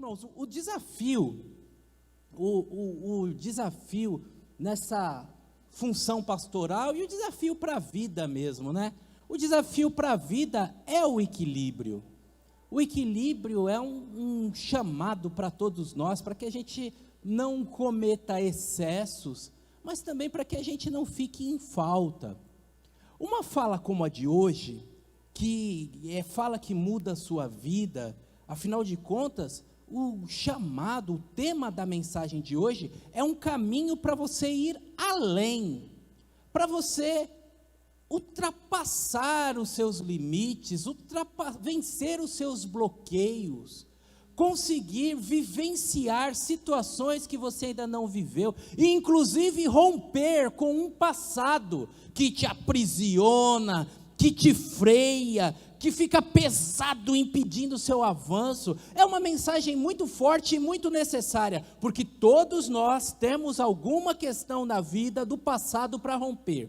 Irmãos, o desafio, o desafio nessa função pastoral e o desafio para a vida mesmo, né? O desafio para a vida é o equilíbrio. O equilíbrio é um chamado para todos nós, para que a gente não cometa excessos, mas também para que a gente não fique em falta. Uma fala como a de hoje, que é fala que muda a sua vida, afinal de contas, o chamado, o tema da mensagem de hoje é um caminho para você ir além, para você ultrapassar os seus limites, vencer os seus bloqueios, conseguir vivenciar situações que você ainda não viveu, e inclusive romper com um passado que te aprisiona, que te freia, que fica pesado, impedindo o seu avanço. É uma mensagem muito forte e muito necessária, porque todos nós temos alguma questão na vida do passado para romper.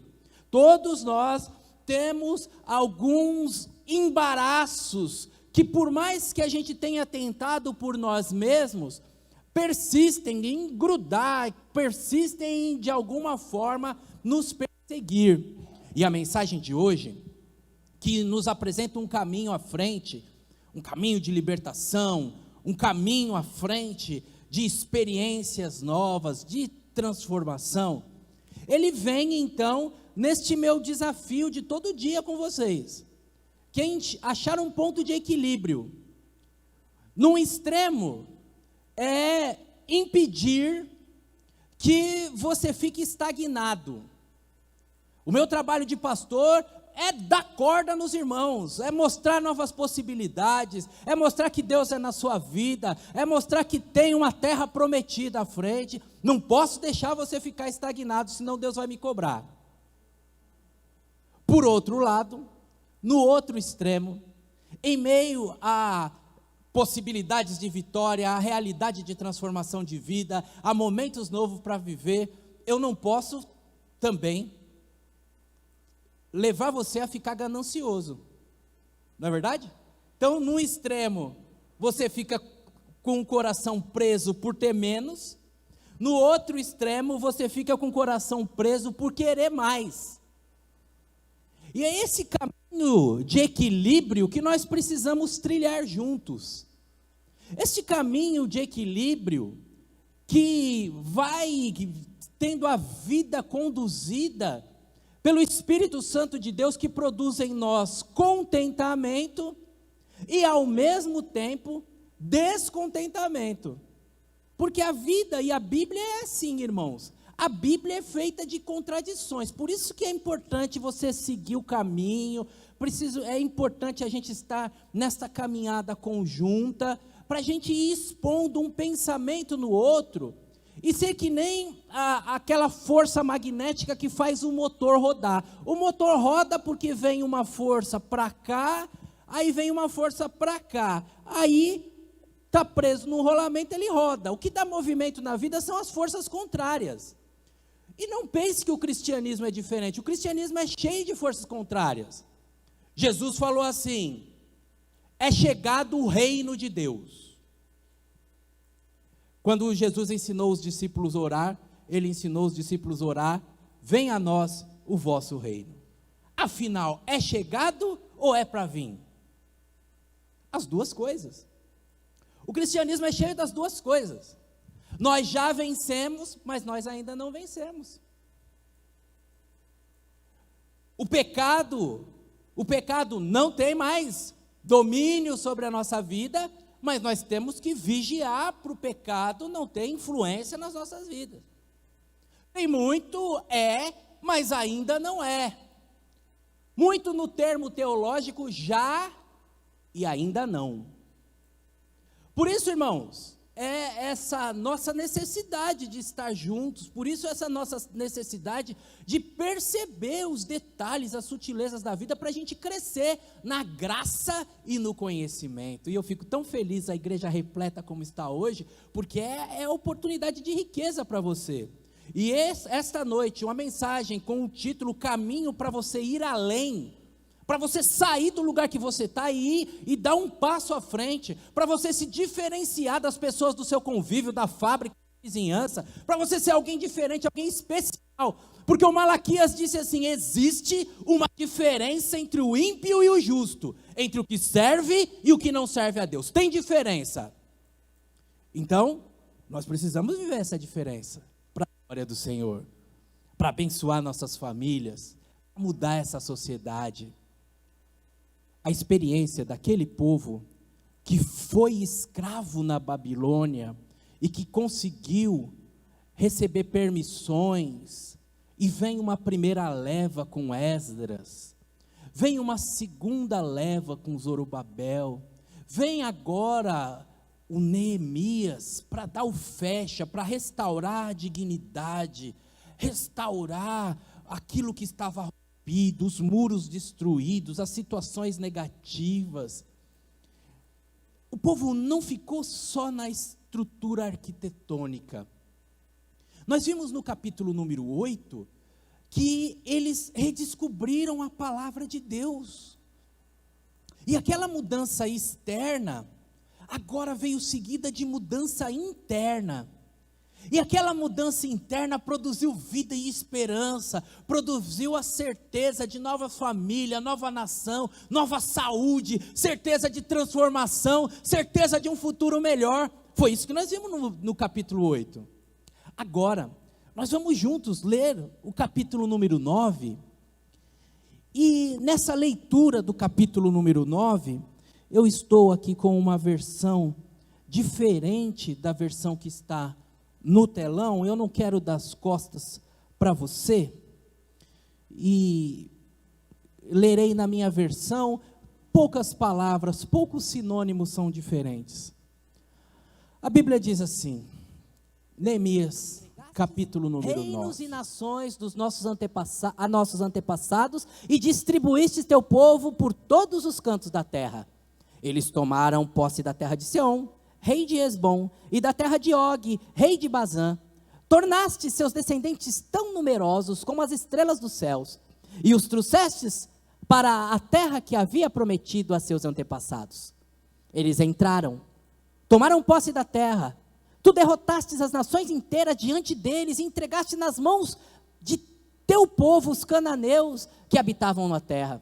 Todos nós temos alguns embaraços que, por mais que a gente tenha tentado por nós mesmos, persistem em grudar, persistem em, de alguma forma, nos perseguir. E a mensagem de hoje, que nos apresenta um caminho à frente, um caminho de libertação, um caminho à frente de experiências novas, de transformação, ele vem então neste meu desafio de todo dia com vocês, quem achar um ponto de equilíbrio. Num extremo é impedir que você fique estagnado. O meu trabalho de pastor é dar corda nos irmãos, é mostrar novas possibilidades, é mostrar que Deus é na sua vida, é mostrar que tem uma terra prometida à frente. Não posso deixar você ficar estagnado, senão Deus vai me cobrar. Por outro lado, no outro extremo, em meio a possibilidades de vitória, a realidade de transformação de vida, a momentos novos para viver, eu não posso também levar você a ficar ganancioso, não é verdade? Então, no extremo, você fica com o coração preso por ter menos, no outro extremo, você fica com o coração preso por querer mais. E é esse caminho de equilíbrio que nós precisamos trilhar juntos. Este caminho de equilíbrio que vai tendo a vida conduzida pelo Espírito Santo de Deus, que produz em nós contentamento e ao mesmo tempo descontentamento. Porque a vida e a Bíblia é assim, irmãos. A Bíblia é feita de contradições, por isso que é importante você seguir o caminho, é importante a gente estar nessa caminhada conjunta, para a gente ir expondo um pensamento no outro, e ser que nem aquela força magnética que faz o motor rodar. O motor roda porque vem uma força para cá, aí vem uma força para cá, aí está preso no rolamento, ele roda. O que dá movimento na vida são as forças contrárias. E não pense que o cristianismo é diferente, o cristianismo é cheio de forças contrárias. Jesus falou assim: é chegado o reino de Deus. Quando Jesus ensinou os discípulos a orar, ele ensinou os discípulos a orar: venha a nós o vosso reino. Afinal, é chegado ou é para vir? As duas coisas. O cristianismo é cheio das duas coisas. Nós já vencemos, mas nós ainda não vencemos. O pecado não tem mais domínio sobre a nossa vida, mas nós temos que vigiar para o pecado não ter influência nas nossas vidas. Tem muito mas ainda não é. Muito no termo teológico, já e ainda não. Por isso, irmãos, é essa nossa necessidade de estar juntos, por isso essa nossa necessidade de perceber os detalhes, as sutilezas da vida, para a gente crescer na graça e no conhecimento. E eu fico tão feliz, a igreja repleta como está hoje, porque é oportunidade de riqueza para você. E esta noite, uma mensagem com o título Caminho para você ir além, para você sair do lugar que você está e ir e dar um passo à frente, para você se diferenciar das pessoas do seu convívio, da fábrica, da vizinhança, para você ser alguém diferente, alguém especial, porque o Malaquias disse assim: existe uma diferença entre o ímpio e o justo, entre o que serve e o que não serve a Deus, tem diferença. Então, nós precisamos viver essa diferença, para a glória do Senhor, para abençoar nossas famílias, para mudar essa sociedade. A experiência daquele povo que foi escravo na Babilônia e que conseguiu receber permissões, e vem uma primeira leva com Esdras, vem uma segunda leva com Zorobabel, vem agora o Neemias para dar o fecha, para restaurar a dignidade, restaurar aquilo que estava rompido, os muros destruídos, as situações negativas. O povo não ficou só na estrutura arquitetônica. Nós vimos no capítulo número 8, que eles redescobriram a palavra de Deus. E aquela mudança externa, agora veio seguida de mudança interna. E aquela mudança interna produziu vida e esperança, produziu a certeza de nova família, nova nação, nova saúde, certeza de transformação, certeza de um futuro melhor. Foi isso que nós vimos no capítulo 8. Agora, nós vamos juntos ler o capítulo número 9, e nessa leitura do capítulo número 9, eu estou aqui com uma versão diferente da versão que está no telão. Eu não quero dar as costas para você, e lerei na minha versão, poucas palavras, poucos sinônimos são diferentes. A Bíblia diz assim, Neemias, capítulo número 9. Reinos e nações dos nossos antepassados, e distribuíste teu povo por todos os cantos da terra. Eles tomaram posse da terra de Seom, rei de Esbom, e da terra de Og, rei de Bazã. Tornaste seus descendentes tão numerosos como as estrelas dos céus, e os trouxestes para a terra que havia prometido a seus antepassados. Eles entraram, tomaram posse da terra. Tu derrotastes as nações inteiras diante deles e entregaste nas mãos de teu povo os cananeus que habitavam na terra.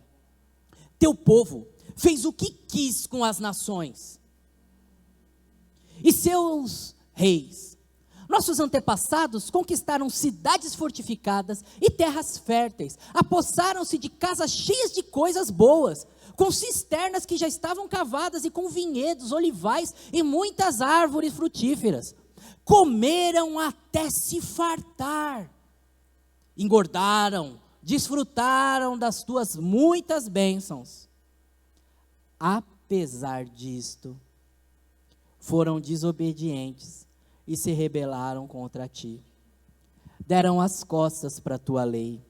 Teu povo fez o que quis com as nações e seus reis. Nossos antepassados conquistaram cidades fortificadas e terras férteis, apossaram-se de casas cheias de coisas boas, com cisternas que já estavam cavadas e com vinhedos, olivais e muitas árvores frutíferas. Comeram até se fartar, engordaram, desfrutaram das tuas muitas bênçãos. Apesar disto, foram desobedientes e se rebelaram contra ti. Deram as costas para a tua lei,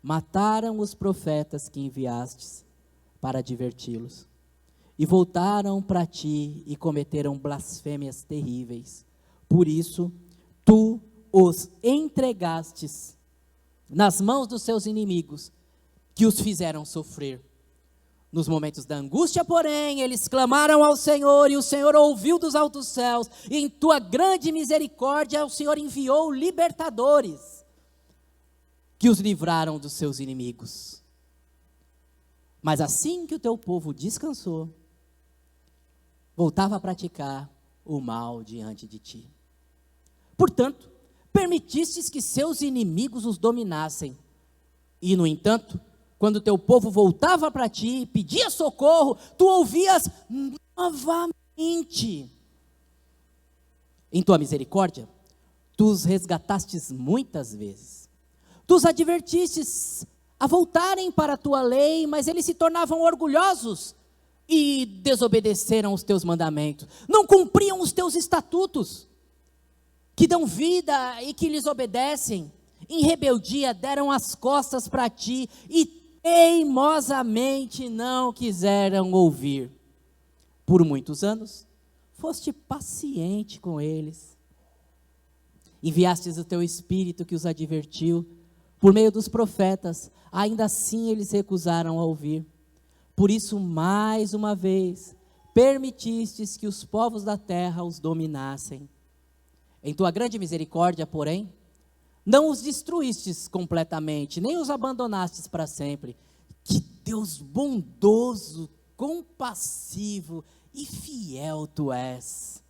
mataram os profetas que enviastes para diverti-los, e voltaram para ti e cometeram blasfêmias terríveis. Por isso, tu os entregastes nas mãos dos seus inimigos, que os fizeram sofrer. Nos momentos da angústia, porém, eles clamaram ao Senhor, e o Senhor ouviu dos altos céus, e em tua grande misericórdia o Senhor enviou libertadores, que os livraram dos seus inimigos. Mas assim que o teu povo descansou, voltava a praticar o mal diante de ti. Portanto, permitistes que seus inimigos os dominassem. E, no entanto, quando o teu povo voltava para ti e pedia socorro, tu ouvias novamente. Em tua misericórdia, tu os resgatastes muitas vezes. Tu os advertistes a voltarem para a tua lei, mas eles se tornavam orgulhosos e desobedeceram os teus mandamentos. Não cumpriam os teus estatutos, que dão vida e que lhes obedecem. Em rebeldia deram as costas para ti e teimosamente não quiseram ouvir. Por muitos anos, foste paciente com eles. Enviastes o teu Espírito que os advertiu, por meio dos profetas, ainda assim eles recusaram a ouvir. Por isso, mais uma vez, permitistes que os povos da terra os dominassem. Em tua grande misericórdia, porém, não os destruístes completamente, nem os abandonastes para sempre. Que Deus bondoso, compassivo e fiel tu és.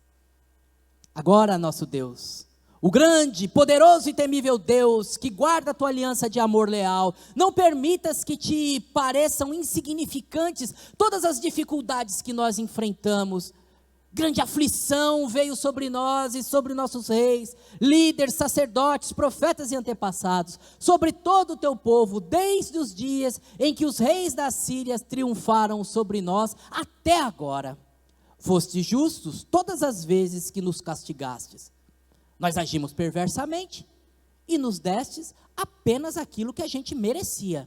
Agora, nosso Deus, o grande, poderoso e temível Deus, que guarda a tua aliança de amor leal, não permitas que te pareçam insignificantes todas as dificuldades que nós enfrentamos. Grande aflição veio sobre nós e sobre nossos reis, líderes, sacerdotes, profetas e antepassados, sobre todo o teu povo, desde os dias em que os reis da Síria triunfaram sobre nós, até agora. Foste justos todas as vezes que nos castigastes. Nós agimos perversamente e nos destes apenas aquilo que a gente merecia.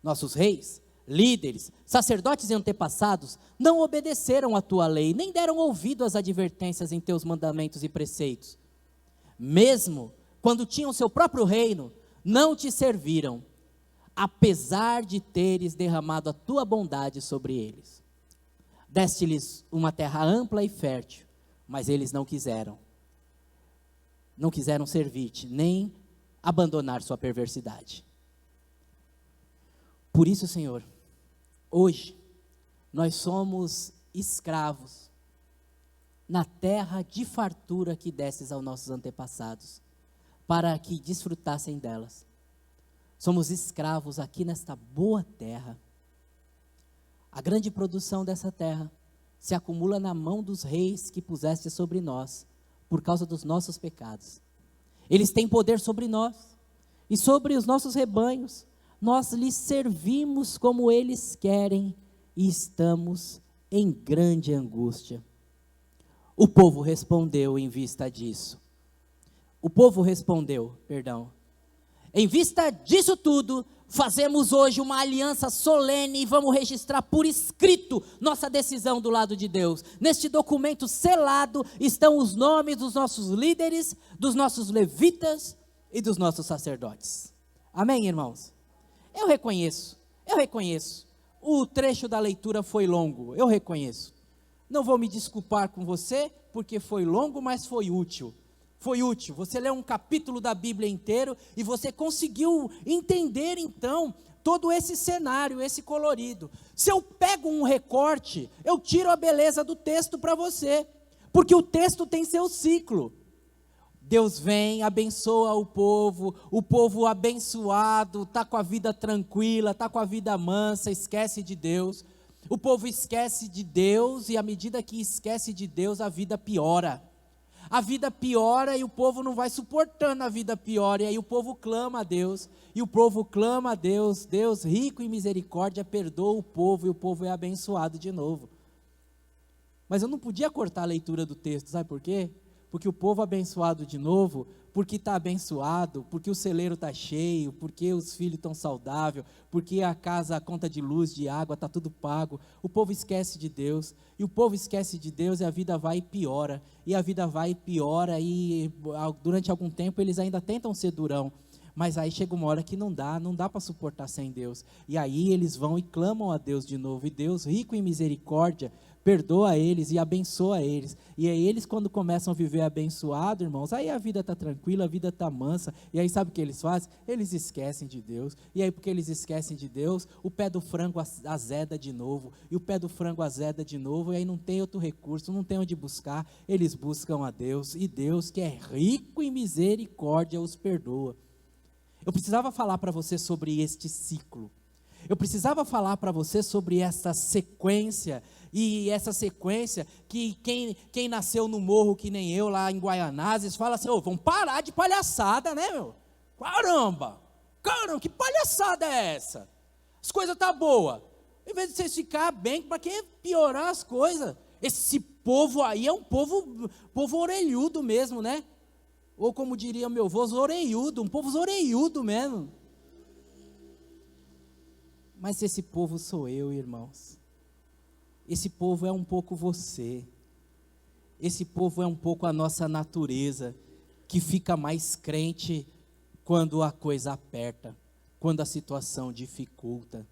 Nossos reis, líderes, sacerdotes e antepassados não obedeceram à tua lei, nem deram ouvido às advertências em teus mandamentos e preceitos. Mesmo quando tinham seu próprio reino, não te serviram, apesar de teres derramado a tua bondade sobre eles. Deste-lhes uma terra ampla e fértil, mas eles não quiseram. Não quiseram servir-te, nem abandonar sua perversidade. Por isso, Senhor, hoje, nós somos escravos na terra de fartura que destes aos nossos antepassados, para que desfrutassem delas. Somos escravos aqui nesta boa terra. A grande produção dessa terra se acumula na mão dos reis que puseste sobre nós, por causa dos nossos pecados. Eles têm poder sobre nós e sobre os nossos rebanhos. Nós lhes servimos como eles querem e estamos em grande angústia. O povo respondeu em vista disso. Em vista disso tudo, fazemos hoje uma aliança solene e vamos registrar por escrito nossa decisão do lado de Deus. Neste documento selado estão os nomes dos nossos líderes, dos nossos levitas e dos nossos sacerdotes. Amém, irmãos? Eu reconheço. O trecho da leitura foi longo, eu reconheço. Não vou me desculpar com você, porque foi longo, mas foi útil. Você leu um capítulo da Bíblia inteiro e você conseguiu entender então todo esse cenário, esse colorido. Se eu pego um recorte, eu tiro a beleza do texto para você, porque o texto tem seu ciclo. Deus vem, abençoa o povo abençoado, está com a vida tranquila, está com a vida mansa, esquece de Deus. O povo esquece de Deus e à medida que esquece de Deus, a vida piora. A vida piora e o povo não vai suportando a vida piora, e aí o povo clama a Deus, Deus rico em misericórdia, perdoa o povo e o povo é abençoado de novo. Mas eu não podia cortar a leitura do texto, sabe por quê? Porque o povo abençoado de novo, porque está abençoado, porque o celeiro está cheio, porque os filhos estão saudáveis, porque a casa, a conta de luz, de água, está tudo pago. O povo esquece de Deus, e o povo esquece de Deus e a vida vai e piora. E a vida vai e piora, e durante algum tempo eles ainda tentam ser durão. Mas aí chega uma hora que não dá para suportar sem Deus. E aí eles vão e clamam a Deus de novo, e Deus, rico em misericórdia, perdoa eles e abençoa eles. E aí eles, quando começam a viver abençoado, irmãos, aí a vida está tranquila, a vida está mansa. E aí sabe o que eles fazem? Eles esquecem de Deus. E aí porque eles esquecem de Deus, o pé do frango azeda de novo. E o pé do frango azeda de novo, e aí não tem outro recurso, não tem onde buscar. Eles buscam a Deus, e Deus, que é rico em misericórdia, os perdoa. Eu precisava falar para você sobre este ciclo. Eu precisava falar para você sobre essa sequência, e essa sequência que quem nasceu no morro que nem eu, lá em Guaianazes, fala assim, vamos parar de palhaçada, né, meu? Caramba, que palhaçada é essa? As coisas estão boas. Em vez de vocês ficar bem, para que piorar as coisas? Esse povo aí é um povo orelhudo mesmo, né? Ou como diria meu avô, zoreiudo, um povo zoreiudo mesmo. Mas esse povo sou eu, irmãos. Esse povo é um pouco você. Esse povo é um pouco a nossa natureza, que fica mais crente quando a coisa aperta, quando a situação dificulta.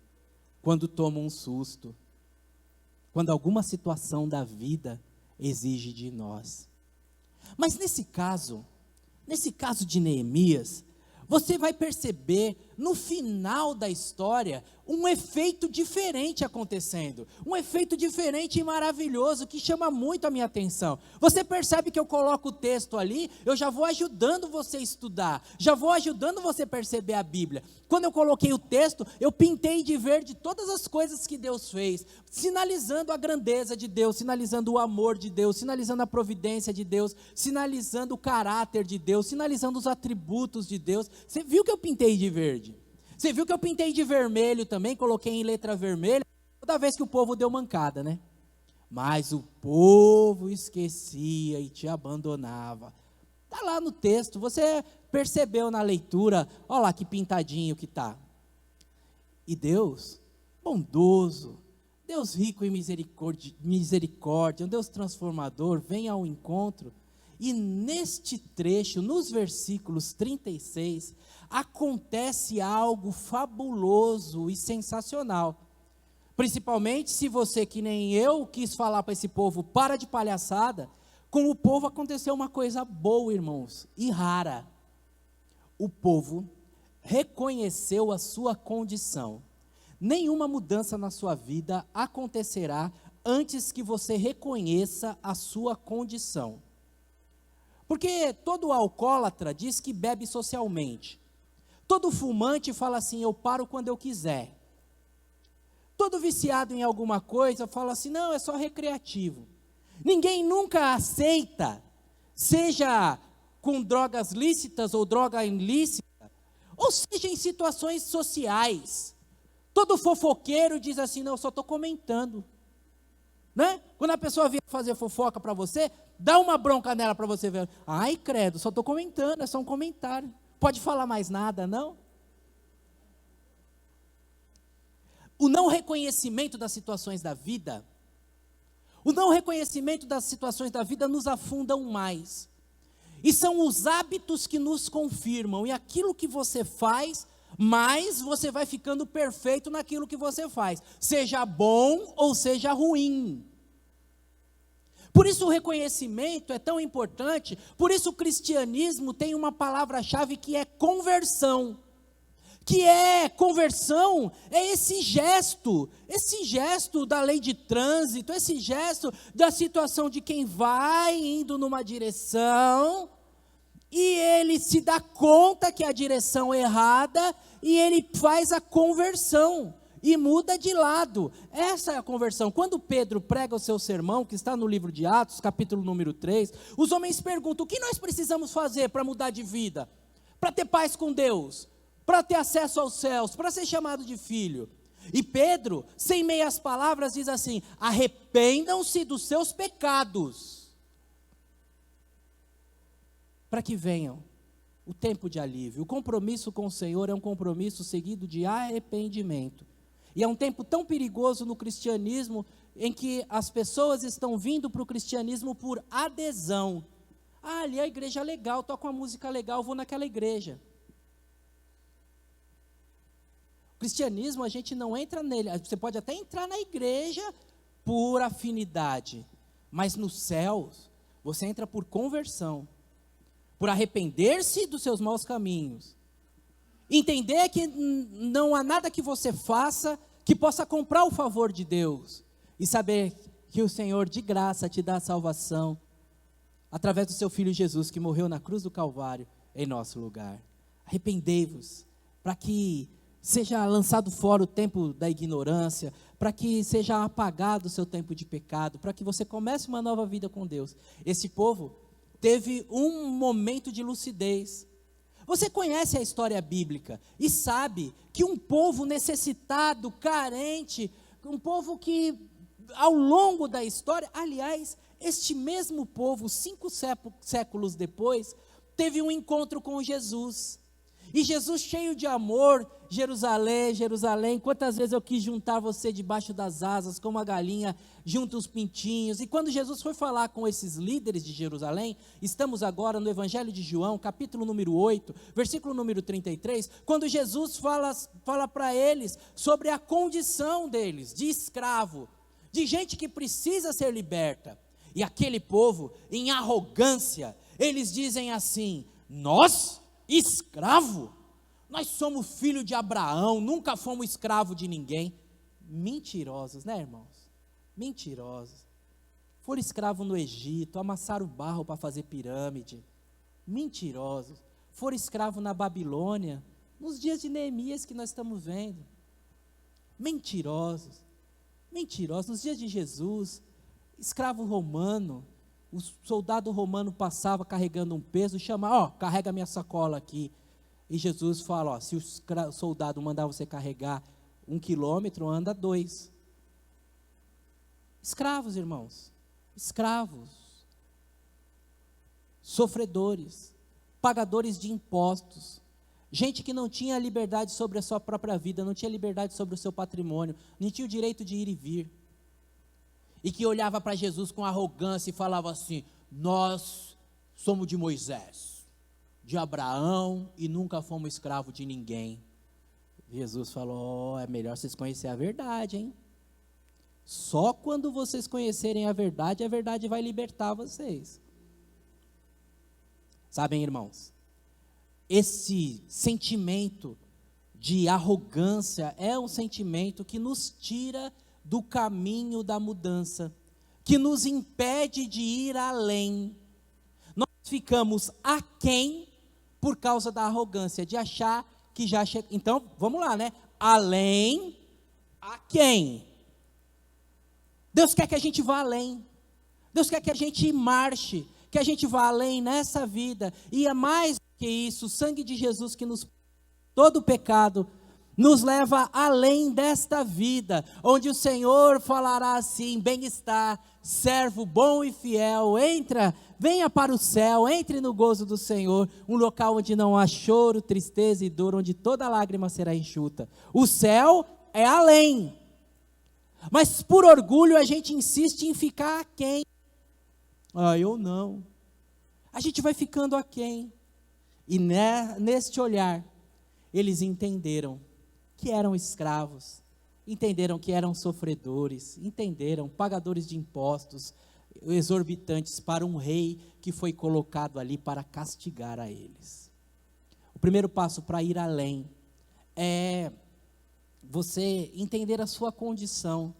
quando toma um susto, quando alguma situação da vida exige de nós. Mas nesse caso de Neemias, você vai perceber no final da história um efeito diferente acontecendo, um efeito diferente e maravilhoso que chama muito a minha atenção. Você percebe que eu coloco o texto ali, eu já vou ajudando você a estudar, já vou ajudando você a perceber a Bíblia. Quando eu coloquei o texto, eu pintei de verde todas as coisas que Deus fez, sinalizando a grandeza de Deus, sinalizando o amor de Deus, sinalizando a providência de Deus, sinalizando o caráter de Deus, sinalizando os atributos de Deus. Você viu que eu pintei de verde? Você viu que eu pintei de vermelho também, coloquei em letra vermelha, toda vez que o povo deu mancada, né? Mas o povo esquecia e te abandonava. Está lá no texto, você percebeu na leitura, olha lá que pintadinho que está. E Deus, bondoso, Deus rico em misericórdia, um Deus transformador, vem ao encontro. E neste trecho, nos versículos 36, acontece algo fabuloso e sensacional. Principalmente se você, que nem eu, quis falar para esse povo, para de palhaçada. Com o povo aconteceu uma coisa boa, irmãos, e rara. O povo reconheceu a sua condição. Nenhuma mudança na sua vida acontecerá antes que você reconheça a sua condição. Porque todo alcoólatra diz que bebe socialmente. Todo fumante fala assim, eu paro quando eu quiser. Todo viciado em alguma coisa fala assim, não, é só recreativo. Ninguém nunca aceita, seja com drogas lícitas ou droga ilícita, ou seja em situações sociais. Todo fofoqueiro diz assim, não, eu só estou comentando. Né? Quando a pessoa vier fazer fofoca para você, dá uma bronca nela para você ver. Ai, credo, só estou comentando, é só um comentário. Pode falar mais nada, não? O não reconhecimento das situações da vida, nos afundam mais. E são os hábitos que nos confirmam. E aquilo que você faz, mais você vai ficando perfeito naquilo que você faz. Seja bom ou seja ruim. Por isso o reconhecimento é tão importante, por isso o cristianismo tem uma palavra-chave que é conversão. Conversão é esse gesto da lei de trânsito, esse gesto da situação de quem vai indo numa direção, e ele se dá conta que é a direção errada, e ele faz a conversão. E muda de lado. Essa é a conversão. Quando Pedro prega o seu sermão, que está no livro de Atos, capítulo número 3, os homens perguntam, o que nós precisamos fazer para mudar de vida? Para ter paz com Deus? Para ter acesso aos céus? Para ser chamado de filho? E Pedro, sem meias palavras, diz assim, arrependam-se dos seus pecados, para que venham o tempo de alívio. O compromisso com o Senhor é um compromisso seguido de arrependimento. E é um tempo tão perigoso no cristianismo, em que as pessoas estão vindo para o cristianismo por adesão. Ah, ali a igreja é legal, toca uma música legal, vou naquela igreja. O cristianismo, a gente não entra nele, você pode até entrar na igreja por afinidade, mas nos céus, você entra por conversão, por arrepender-se dos seus maus caminhos. Entender que não há nada que você faça que possa comprar o favor de Deus. E saber que o Senhor de graça te dá a salvação através do seu Filho Jesus, que morreu na cruz do Calvário em nosso lugar. Arrependei-vos, para que seja lançado fora o tempo da ignorância, para que seja apagado o seu tempo de pecado, para que você comece uma nova vida com Deus. Esse povo teve um momento de lucidez. Você conhece a história bíblica e sabe que um povo necessitado, carente, um povo que ao longo da história, aliás, este mesmo povo, 5 séculos depois, teve um encontro com Jesus. E Jesus, cheio de amor, Jerusalém, Jerusalém, quantas vezes eu quis juntar você debaixo das asas, como a galinha junta os pintinhos. E quando Jesus foi falar com esses líderes de Jerusalém, estamos agora no Evangelho de João, capítulo número 8, versículo número 33, quando Jesus fala para eles sobre a condição deles, de escravo, de gente que precisa ser liberta. E aquele povo, em arrogância, eles dizem assim: nós, escravo? Nós somos filho de Abraão, nunca fomos escravo de ninguém. Mentirosos, né, irmãos? Mentirosos. Foram escravos no Egito, amassaram barro para fazer pirâmide. Mentirosos. Foram escravos na Babilônia, nos dias de Neemias que nós estamos vendo. Mentirosos. Mentirosos. Nos dias de Jesus, escravo romano, o soldado romano passava carregando um peso, chama, carrega minha sacola aqui. E Jesus fala, se o soldado mandar você carregar 1 quilômetro, anda 2. Escravos, irmãos, escravos, sofredores, pagadores de impostos, gente que não tinha liberdade sobre a sua própria vida, não tinha liberdade sobre o seu patrimônio, não tinha o direito de ir e vir. E que olhava para Jesus com arrogância e falava assim: nós somos de Moisés, de Abraão, e nunca fomos escravos de ninguém. Jesus falou: é melhor vocês conhecerem a verdade, hein? Só quando vocês conhecerem a verdade vai libertar vocês. Sabem, irmãos, esse sentimento de arrogância é um sentimento que nos tira do caminho da mudança, que nos impede de ir além. Nós ficamos aquém por causa da arrogância, de achar que já chega. Então, vamos lá, né? Além, aquém. Deus quer que a gente vá além. Deus quer que a gente marche, que a gente vá além nessa vida. E é mais do que isso, o sangue de Jesus que nos todo o pecado nos leva além desta vida, onde o Senhor falará assim: bem-estar, servo bom e fiel, venha para o céu, entre no gozo do Senhor, um local onde não há choro, tristeza e dor, onde toda lágrima será enxuta. O céu é além, mas por orgulho a gente insiste em ficar aquém. Eu não. A gente vai ficando aquém, e neste olhar, eles entenderam que eram escravos, entenderam que eram sofredores, entenderam, pagadores de impostos exorbitantes para um rei que foi colocado ali para castigar a eles. O primeiro passo para ir além é você entender a sua condição,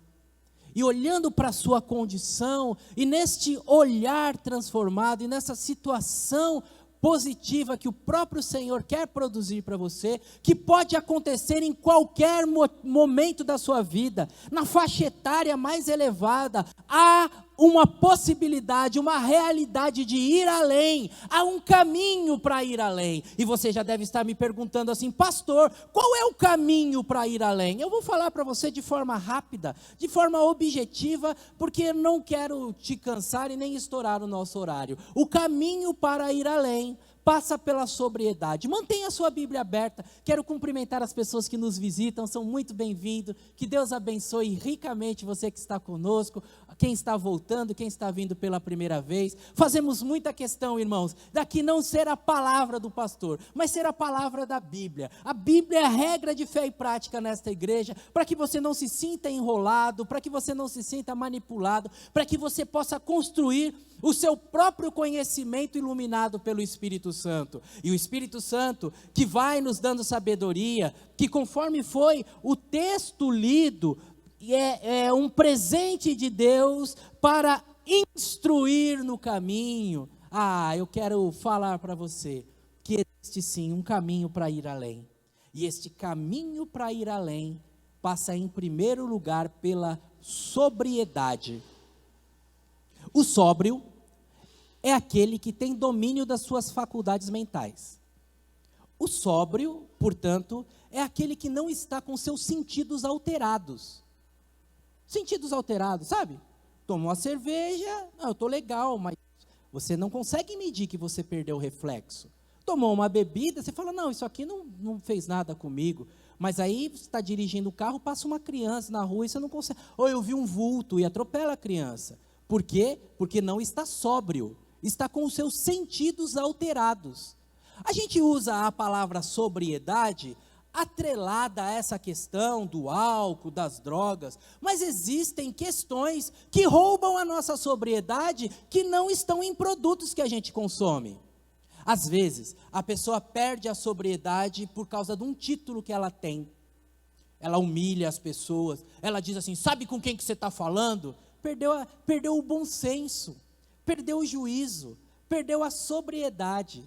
e olhando para a sua condição, e neste olhar transformado, e nessa situação positiva que o próprio Senhor quer produzir para você, que pode acontecer em qualquer momento da sua vida, na faixa etária mais elevada, há uma possibilidade, uma realidade de ir além, há um caminho para ir além. E você já deve estar me perguntando assim: pastor, qual é o caminho para ir além? Eu vou falar para você de forma rápida, de forma objetiva, porque não quero te cansar e nem estourar o nosso horário. O caminho para ir além passa pela sobriedade. Mantenha a sua Bíblia aberta. Quero cumprimentar as pessoas que nos visitam, são muito bem-vindos. Que Deus abençoe ricamente você que está conosco, quem está voltando, quem está vindo pela primeira vez. Fazemos muita questão, irmãos, daqui não ser a palavra do pastor, mas ser a palavra da Bíblia. A Bíblia é a regra de fé e prática nesta igreja, para que você não se sinta enrolado, para que você não se sinta manipulado, para que você possa construir o seu próprio conhecimento iluminado pelo Espírito Santo. E o Espírito Santo que vai nos dando sabedoria, que conforme foi o texto lido, é um presente de Deus para instruir no caminho. Eu quero falar para você que existe sim um caminho para ir além. E este caminho para ir além passa em primeiro lugar pela sobriedade. O sóbrio é aquele que tem domínio das suas faculdades mentais. O sóbrio, portanto, é aquele que não está com seus sentidos alterados. Sentidos alterados, sabe? Toma uma cerveja, eu estou legal, mas você não consegue medir que você perdeu o reflexo. tomou uma bebida, você fala, não, isso aqui não fez nada comigo. Mas aí você está dirigindo o carro, passa uma criança na rua e você não consegue. Ou eu vi um vulto e atropela a criança. Por quê? Porque não está sóbrio, está com os seus sentidos alterados. A gente usa a palavra sobriedade atrelada a essa questão do álcool, das drogas, mas existem questões que roubam a nossa sobriedade que não estão em produtos que a gente consome. Às vezes, a pessoa perde a sobriedade por causa de um título que ela tem. Ela humilha as pessoas, ela diz assim, sabe com quem que você está falando? Perdeu o bom senso, perdeu o juízo, perdeu a sobriedade.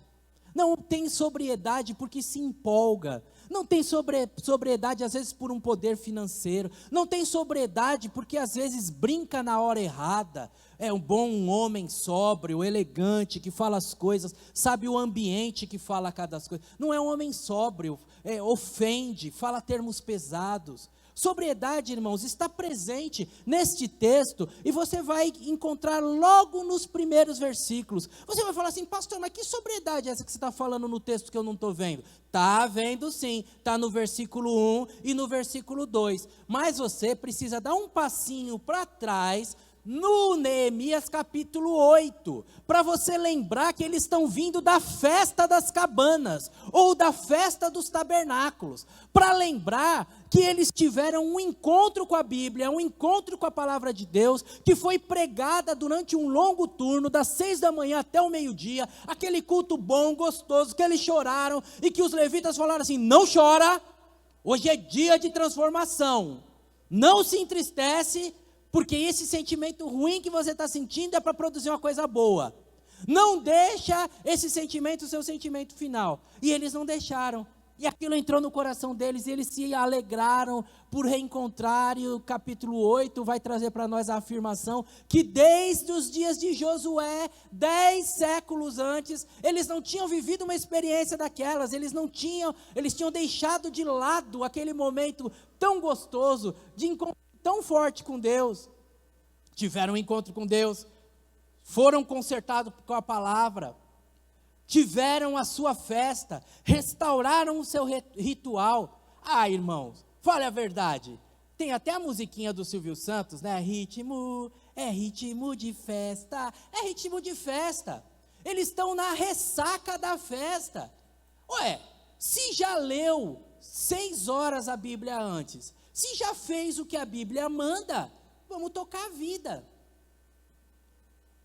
Não tem sobriedade porque se empolga, não tem sobriedade às vezes por um poder financeiro, não tem sobriedade porque às vezes brinca na hora errada, é um bom homem sóbrio, elegante, que fala as coisas, sabe o ambiente que fala cada coisa, não é um homem sóbrio, ofende, fala termos pesados. Sobriedade, irmãos, está presente neste texto e você vai encontrar logo nos primeiros versículos. Você vai falar assim, pastor, mas que sobriedade é essa que você está falando no texto que eu não estou vendo? Está vendo sim, está no versículo 1 e no versículo 2. Mas você precisa dar um passinho para trás no Neemias capítulo 8, para você lembrar que eles estão vindo da festa das cabanas, ou da festa dos tabernáculos, para lembrar que eles tiveram um encontro com a Bíblia, um encontro com a palavra de Deus, que foi pregada durante um longo turno, das 6 da manhã até o meio-dia, aquele culto bom, gostoso, que eles choraram, e que os levitas falaram assim, não chora, hoje é dia de transformação, não se entristece, porque esse sentimento ruim que você está sentindo é para produzir uma coisa boa. Não deixa esse sentimento o seu sentimento final. E eles não deixaram. E aquilo entrou no coração deles, e eles se alegraram por reencontrar, e o capítulo 8 vai trazer para nós a afirmação, que desde os dias de Josué, 10 séculos antes, eles não tinham vivido uma experiência daquelas, eles tinham deixado de lado aquele momento tão gostoso, de encontro tão forte com Deus, tiveram um encontro com Deus, foram consertados com a palavra, tiveram a sua festa, restauraram o seu ritual. Irmãos, fale a verdade, tem até a musiquinha do Silvio Santos, né? Ritmo de festa, é ritmo de festa, eles estão na ressaca da festa. Se já leu 6 horas a Bíblia antes, se já fez o que a Bíblia manda, vamos tocar a vida.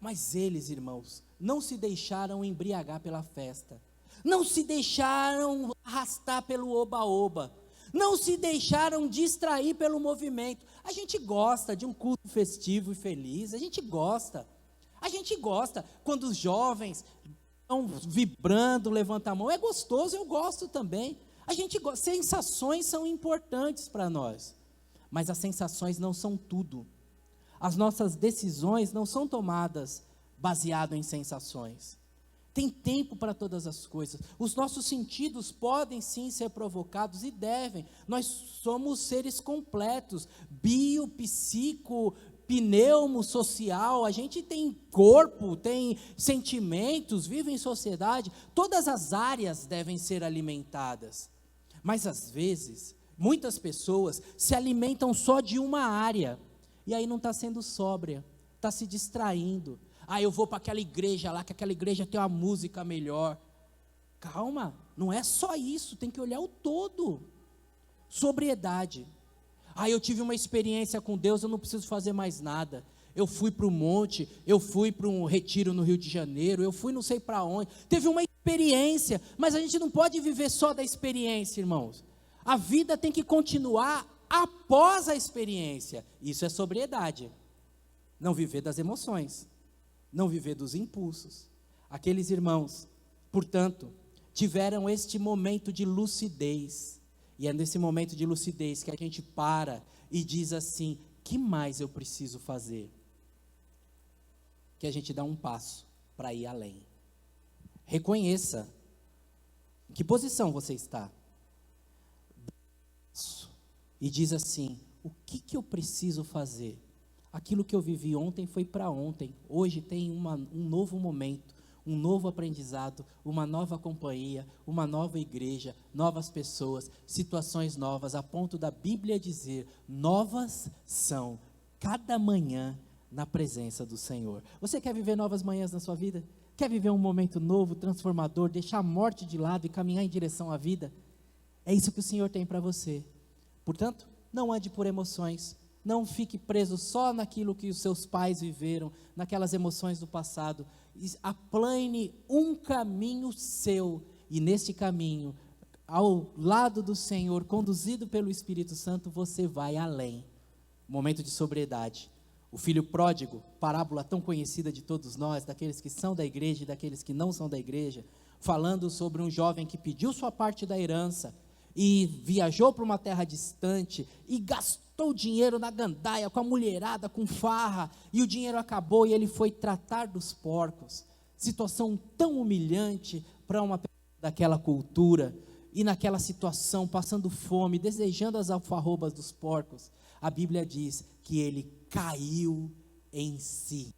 Mas eles, irmãos, não se deixaram embriagar pela festa, não se deixaram arrastar pelo oba-oba, não se deixaram distrair pelo movimento. A gente gosta de um culto festivo e feliz, a gente gosta quando os jovens estão vibrando, levanta a mão, é gostoso, eu gosto também. Sensações são importantes para nós, mas as sensações não são tudo. As nossas decisões não são tomadas baseado em sensações. Tem tempo para todas as coisas. Os nossos sentidos podem sim ser provocados e devem. Nós somos seres completos, bio, psico, pneumo, social, a gente tem corpo, tem sentimentos, vive em sociedade, todas as áreas devem ser alimentadas. Mas às vezes, muitas pessoas se alimentam só de uma área, e aí não está sendo sóbria, está se distraindo. Eu vou para aquela igreja lá, que aquela igreja tem uma música melhor. Calma, não é só isso, tem que olhar o todo. Sobriedade. Eu tive uma experiência com Deus, eu não preciso fazer mais nada. Eu fui para o monte, eu fui para um retiro no Rio de Janeiro, eu fui não sei para onde. Teve uma experiência, mas a gente não pode viver só da experiência, irmãos. A vida tem que continuar após a experiência. Isso é sobriedade. Não viver das emoções, não viver dos impulsos. Aqueles irmãos, portanto, tiveram este momento de lucidez. E é nesse momento de lucidez que a gente para e diz assim: que mais eu preciso fazer? Que a gente dá um passo para ir além. Reconheça em que posição você está. E diz assim: o que eu preciso fazer? Aquilo que eu vivi ontem foi para ontem. Hoje tem um novo momento, um novo aprendizado, uma nova companhia, uma nova igreja, novas pessoas, situações novas, a ponto da Bíblia dizer: novas são cada manhã na presença do Senhor. Você quer viver novas manhãs na sua vida? Quer viver um momento novo, transformador, deixar a morte de lado e caminhar em direção à vida? É isso que o Senhor tem para você. Portanto, não ande por emoções, não fique preso só naquilo que os seus pais viveram, naquelas emoções do passado. Aplane um caminho seu, e neste caminho, ao lado do Senhor, conduzido pelo Espírito Santo, você vai além. Momento de sobriedade. O filho pródigo, parábola tão conhecida de todos nós, daqueles que são da igreja e daqueles que não são da igreja, falando sobre um jovem que pediu sua parte da herança e viajou para uma terra distante e gastou dinheiro na gandaia, com a mulherada, com farra, e o dinheiro acabou e ele foi tratar dos porcos. Situação tão humilhante para uma pessoa daquela cultura, e naquela situação, passando fome, desejando as alfarrobas dos porcos. A Bíblia diz que ele caiu em si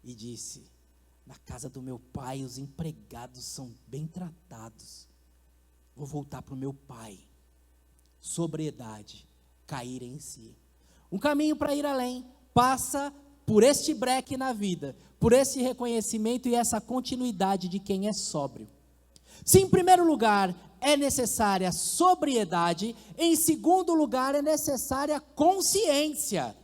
e disse: na casa do meu pai os empregados são bem tratados, vou voltar para o meu pai. Sobriedade, cair em si. Um caminho para ir além passa por este breque na vida, por esse reconhecimento e essa continuidade de quem é sóbrio. Se em primeiro lugar é necessária sobriedade, em segundo lugar é necessária consciência.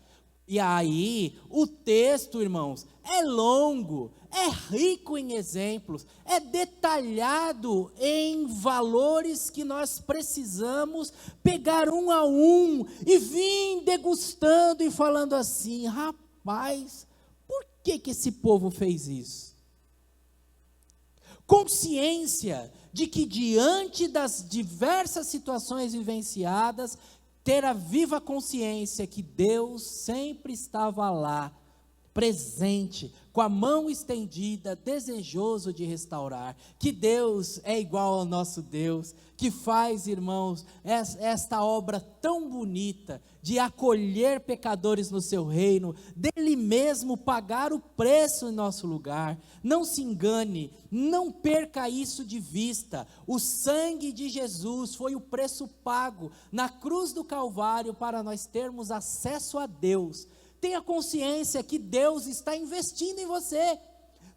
E aí, o texto, irmãos, é longo, é rico em exemplos, é detalhado em valores que nós precisamos pegar um a um e vir degustando e falando assim: rapaz, por que esse povo fez isso? Consciência de que diante das diversas situações vivenciadas, ter a viva consciência que Deus sempre estava lá, presente, com a mão estendida, desejoso de restaurar, que Deus é igual ao nosso Deus, que faz, irmãos, esta obra tão bonita, de acolher pecadores no seu reino, dele mesmo pagar o preço em nosso lugar. Não se engane, não perca isso de vista. O sangue de Jesus foi o preço pago na cruz do Calvário para nós termos acesso a Deus. Tenha consciência que Deus está investindo em você.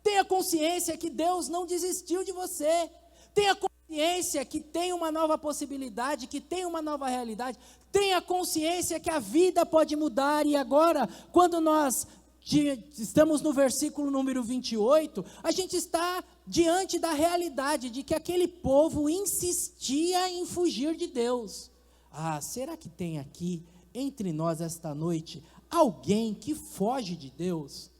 Tenha consciência que Deus não desistiu de você. Tenha consciência que tem uma nova possibilidade, que tem uma nova realidade. Tenha consciência que a vida pode mudar. E agora, quando nós estamos no versículo número 28, a gente está diante da realidade de que aquele povo insistia em fugir de Deus. Será que tem aqui entre nós esta noite alguém que foge de Deus?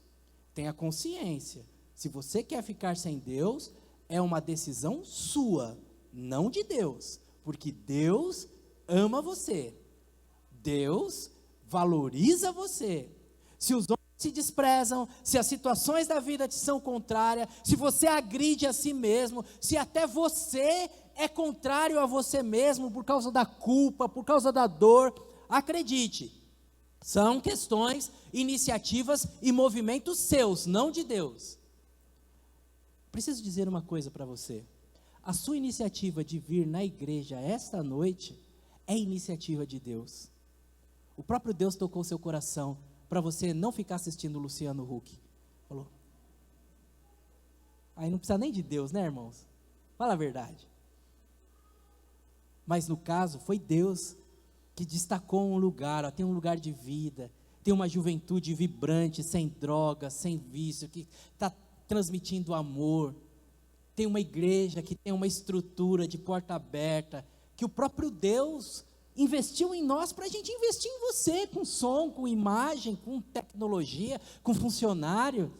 Tenha consciência, se você quer ficar sem Deus, é uma decisão sua, não de Deus, porque Deus ama você, Deus valoriza você. Se os homens se desprezam, se as situações da vida te são contrárias, se você agride a si mesmo, se até você é contrário a você mesmo por causa da culpa, por causa da dor, acredite, são questões, iniciativas e movimentos seus, não de Deus. Preciso dizer uma coisa para você: a sua iniciativa de vir na igreja esta noite é iniciativa de Deus. O próprio Deus tocou seu coração para você não ficar assistindo o Luciano Huck. Falou. Aí não precisa nem de Deus, né, irmãos? Fala a verdade. Mas no caso, foi Deus que destacou um lugar, tem um lugar de vida, tem uma juventude vibrante, sem drogas, sem vício, que está transmitindo amor, tem uma igreja que tem uma estrutura de porta aberta, que o próprio Deus investiu em nós para a gente investir em você, com som, com imagem, com tecnologia, com funcionário,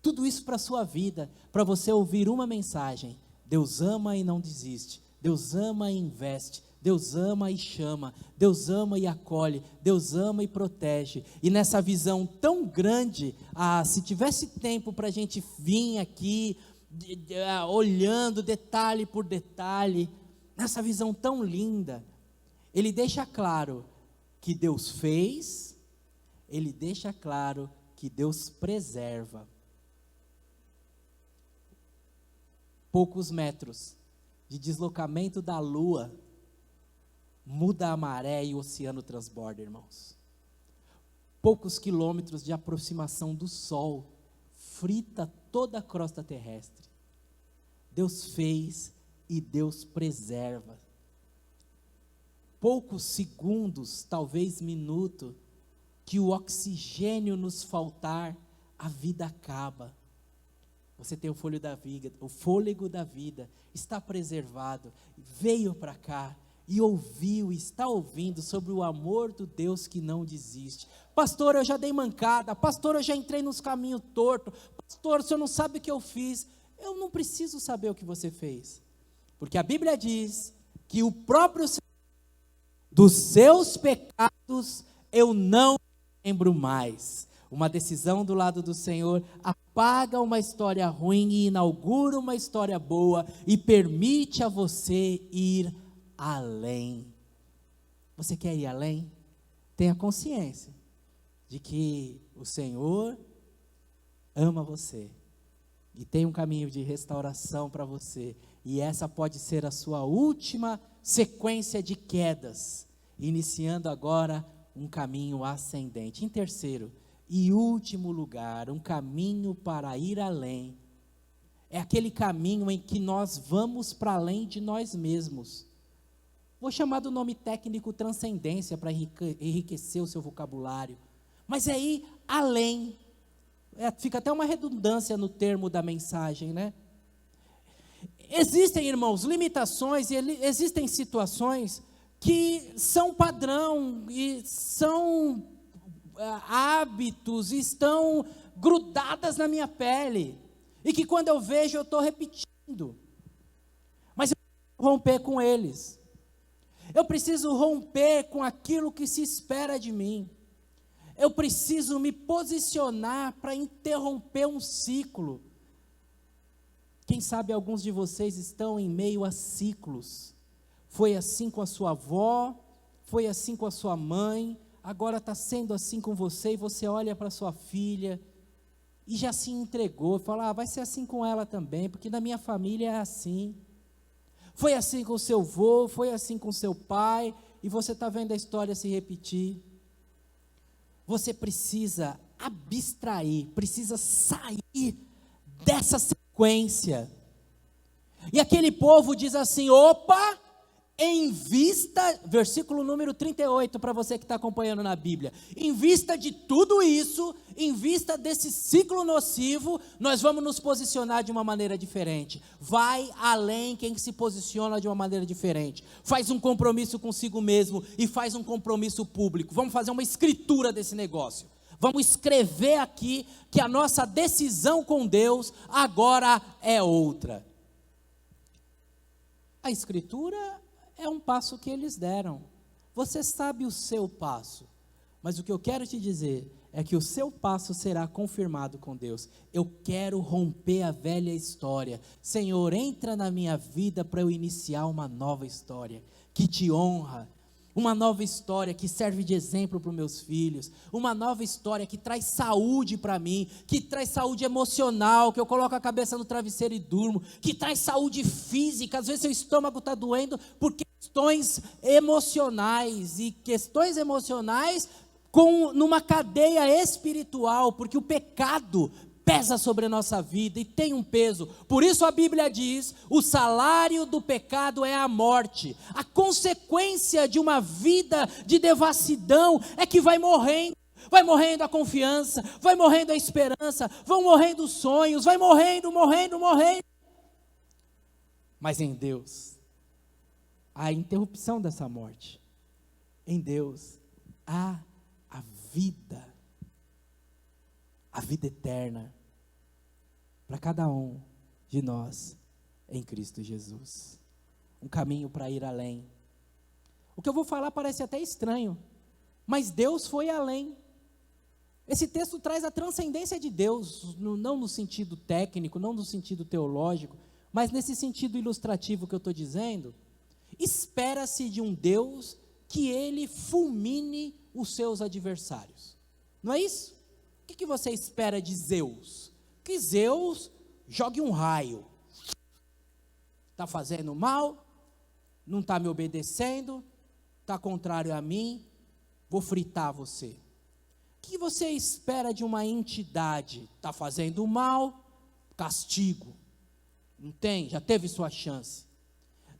tudo isso para a sua vida, para você ouvir uma mensagem: Deus ama e não desiste, Deus ama e investe, Deus ama e chama, Deus ama e acolhe, Deus ama e protege. E nessa visão tão grande, se tivesse tempo para a gente vir aqui, olhando detalhe por detalhe, nessa visão tão linda, ele deixa claro que Deus fez, ele deixa claro que Deus preserva. poucos metros de deslocamento da Lua, muda a maré e o oceano transborda, irmãos. Poucos quilômetros de aproximação do Sol, frita toda a crosta terrestre. Deus fez e Deus preserva. Poucos segundos, talvez minuto, que o oxigênio nos faltar, a vida acaba. Você tem o fôlego da vida, está preservado, veio para cá e ouviu, está ouvindo sobre o amor do Deus que não desiste. Pastor, eu já dei mancada, pastor, eu já entrei nos caminhos tortos, pastor, o senhor não sabe o que eu fiz. Eu não preciso saber o que você fez, porque a Bíblia diz que o próprio Senhor, dos seus pecados eu não lembro mais. Uma decisão do lado do Senhor apaga uma história ruim e inaugura uma história boa e permite a você ir além. Você quer ir além? Tenha consciência de que o Senhor ama você e tem um caminho de restauração para você, e essa pode ser a sua última sequência de quedas, iniciando agora um caminho ascendente. Em terceiro e último lugar, um caminho para ir além, é aquele caminho em que nós vamos para além de nós mesmos. Vou chamar do nome técnico transcendência para enriquecer o seu vocabulário, mas é ir além. Fica até uma redundância no termo da mensagem, né? Existem, irmãos, limitações e existem situações que são padrão e são hábitos, estão grudadas na minha pele, e que quando eu vejo eu estou repetindo, mas eu preciso romper com eles, eu preciso romper com aquilo que se espera de mim, eu preciso me posicionar para interromper um ciclo. Quem sabe alguns de vocês estão em meio a ciclos. Foi assim com a sua avó, foi assim com a sua mãe, agora está sendo assim com você, e você olha para sua filha e já se entregou, fala, vai ser assim com ela também, porque na minha família é assim. Foi assim com o seu avô, foi assim com o seu pai, e você está vendo a história se repetir. Você precisa abstrair, precisa sair dessa sequência. E aquele povo diz assim, opa, em vista, versículo número 38, para você que está acompanhando na Bíblia, em vista de tudo isso, em vista desse ciclo nocivo, nós vamos nos posicionar de uma maneira diferente. Vai além quem se posiciona de uma maneira diferente, faz um compromisso consigo mesmo e faz um compromisso público. Vamos fazer uma escritura desse negócio, vamos escrever aqui que a nossa decisão com Deus agora é outra. A escritura é um passo que eles deram. Você sabe o seu passo, mas o que eu quero te dizer é que o seu passo será confirmado com Deus. Eu quero romper a velha história. Senhor, entra na minha vida para eu iniciar uma nova história que te honra, uma nova história que serve de exemplo para os meus filhos, uma nova história que traz saúde para mim, que traz saúde emocional, que eu coloco a cabeça no travesseiro e durmo, que traz saúde física. Às vezes seu estômago está doendo por questões emocionais, e questões emocionais numa cadeia espiritual, porque o pecado pesa sobre a nossa vida e tem um peso. Por isso a Bíblia diz, o salário do pecado é a morte. A consequência de uma vida de devassidão é que vai morrendo a confiança, vai morrendo a esperança, vão morrendo os sonhos, vai morrendo. Mas em Deus, há a interrupção dessa morte. Em Deus, há a vida eterna, para cada um de nós, em Cristo Jesus. Um caminho para ir além. O que eu vou falar parece até estranho, mas Deus foi além. Esse texto traz a transcendência de Deus, não no sentido técnico, não no sentido teológico, mas nesse sentido ilustrativo que eu estou dizendo. Espera-se de um Deus que ele fulmine os seus adversários. Não é isso? O que você espera de Zeus? Que Zeus jogue um raio. está fazendo mal, não está me obedecendo, está contrário a mim, vou fritar você. O que você espera de uma entidade? Está fazendo mal, castigo. Não tem? Já teve sua chance.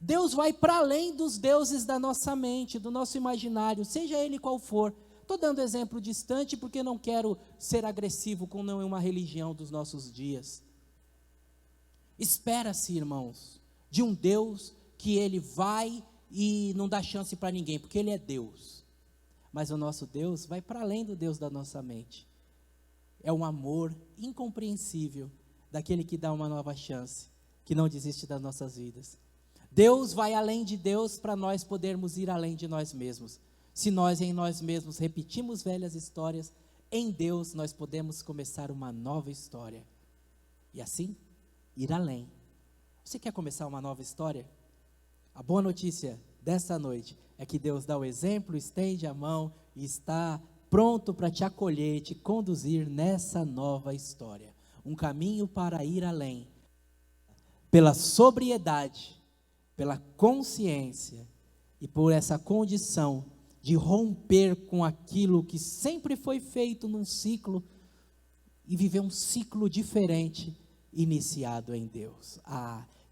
Deus vai para além dos deuses da nossa mente, do nosso imaginário, seja ele qual for. Estou dando exemplo distante porque não quero ser agressivo com nenhuma religião dos nossos dias. Espera-se, irmãos, de um Deus que ele vai e não dá chance para ninguém, porque ele é Deus. Mas o nosso Deus vai para além do Deus da nossa mente. É um amor incompreensível daquele que dá uma nova chance, que não desiste das nossas vidas. Deus vai além de Deus para nós podermos ir além de nós mesmos. Se nós em nós mesmos repetimos velhas histórias, em Deus nós podemos começar uma nova história. E assim, ir além. Você quer começar uma nova história? A boa notícia dessa noite é que Deus dá o exemplo, estende a mão e está pronto para te acolher, te conduzir nessa nova história. Um caminho para ir além. Pela sobriedade, pela consciência e por essa condição de romper com aquilo que sempre foi feito num ciclo e viver um ciclo diferente iniciado em Deus.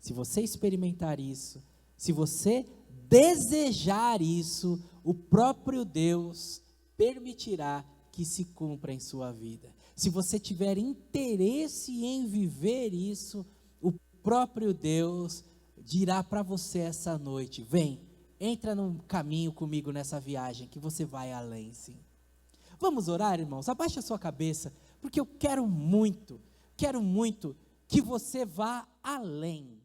Se você experimentar isso, se você desejar isso, o próprio Deus permitirá que se cumpra em sua vida. Se você tiver interesse em viver isso, o próprio Deus dirá para você essa noite: vem, entra num caminho comigo nessa viagem, que você vai além, sim. Vamos orar, irmãos? Abaixe a sua cabeça, porque eu quero muito que você vá além.